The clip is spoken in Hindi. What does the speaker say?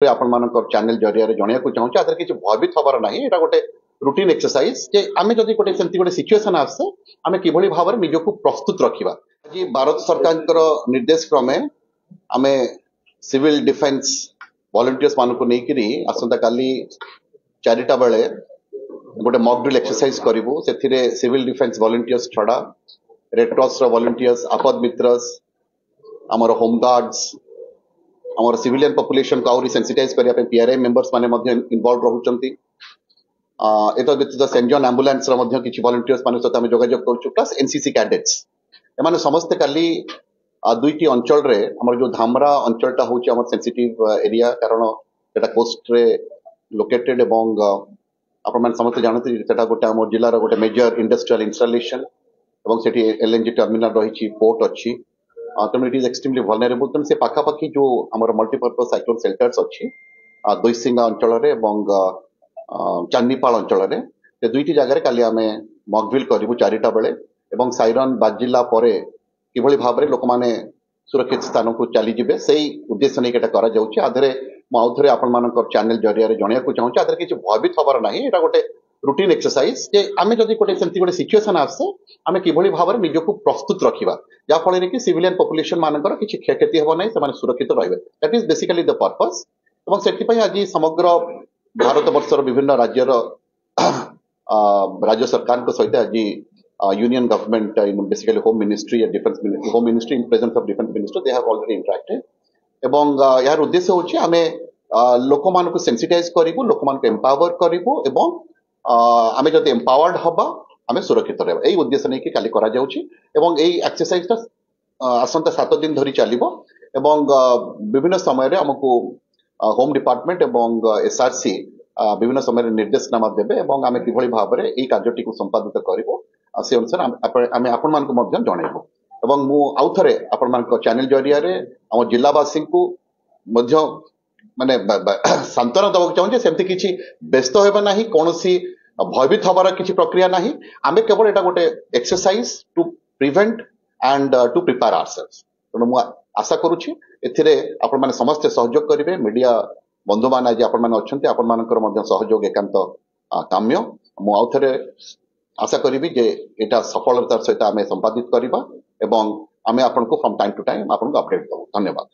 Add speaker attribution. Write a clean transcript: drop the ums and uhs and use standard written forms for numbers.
Speaker 1: आपण मानकर चैनल जरिया जणिया को चाहूँ आदर किसी भयभीत हबार ना ये गोटे रूटीन एक्सरसाइज जे आमे जदि गोटे सेमती गोटे सिचुएशन आसे आमे किभली भाव में निजको प्रस्तुत रखिबा। आज भारत सरकार निर्देश क्रमे आमे सिविल डिफेन्स वॉलंटियर्स मान को लेकिरी आसंता काली 4टा बेले गोटे मॉक ड्रिल एक्सरसाइज करिवु। सेथिरे सिविल डिफेन्स वॉलंटियर्स छड़ा रेड क्रॉस रो वॉलंटियर्स आपद मित्रस हमर होम गार्ड्स हमर सिविलियन पॉपुलेशन को आउरी सेंसिटाइज करिया पे पीआरआई मेंबर्स माने मध्ये इन्वॉल्व रहउचंती। एतो व्यतीत सेंट जॉन एम्बुलेंस रो मध्ये किछि वॉलंटियर्स माने सहित आमे जोगाजोग करछु प्लस एनसीसी कैडेट्स एमाने समस्त काली दुईटी अंचल रे हमर जो धामरा अंचलटा होछि हमर सेंसिटिव एरिया कारण सेटा कोस्ट रे लोकेटेड एवं आपण माने समस्त जानते सेटा गोटे हमर जिल्ला रो गोटे मेजर इंडस्ट्रियल इंस्टॉलेशन एवं सेठी एलएनजी टर्मिनल रहिछि पोर्ट अछि। तेणु इट इज एक्सट्रीमली वल्नरेबल। तेणु से पाखापाखि जो आमर मल्टीपर्पज साइक्लोन सेल्टर्स अच्छी दुईसिंगा अंचल चांदीपाल अंचल से दुईटी जगह काली आम मॉकड्रिल करूँ 4टा बेले एवं साइरन बाजिला किभली भाव में लोक मैंने सुरक्षित स्थान को चलीजे से उद्देश्य नहीं करा आधे मुझे आपण चैनल जरिया जणिया को चाहूँ आधे किसी भयभीत हबार ना ये गोटे रूटीन एक्सरसाइज जे आमे जदि गोटे सेमती गोटे सिचुएशन आसे आमे किभली भाव में निजको प्रस्तुत रखिबा जा फल कि सिविलियन पॉपुलेशन मानकर किछि क्षयक्षति हेबो नै से सुरक्षित रहिबे। That is basically the purpose. एवं सेति पय आज समग्र भारत वर्षर विभिन्न राज्यर राज्य सरकार को सहित आज union government in basically home ministry and defence home ministry in presence of defence minister they have already interacted एवं यार उद्देश्य होछि आमे लोक मान को सेंसिटाइज करिवु लोक मान को एम्पावर करिवु एवं आमे जदि एम्पावर्ड हबा आमे सुरक्षित रहबा एई उद्देश्य नै कि काली करा जाउछि। एवं एई एक्सरसाइज आसंता 7 दिन धरी चलिबो एवं विभिन्न समय रे हमकु होम डिपार्टमेंट एवं एसआरसी विभिन्न समय निर्देशनामा देबे एवं आमे किभली भाव में एई कार्यटी को संपादित करिवो से अनुसार आमे आपण मान को मध्य जणाइबो। एवं मु आउ थरे आपण मान को चैनल जरिया रे हम जिल्लावासी को मध्य माने सांत्वना दबाक चाहूँ सेमती किछि व्यस्त होबा नाही कोनोसी भयभीत हबार किछि प्रक्रिया नाही आमे केवल एटा गोटे exercise to prevent and to prepare ourselves. तेणु मु आशा करूछि एथिरे आपण माने समस्त सहयोग करिवे मीडिया बंधु मान आज आपण माने अछंती आपण मानकर मध्य सहयोग एकांत काम्य। मु आउ थरे आशा करिवि जे एटा सफलतार सहित आमे संपादित करिबा एवं आमे आपनको फ्रॉम टाइम टू टाइम आपनको अपडेट दबो। धन्यवाद।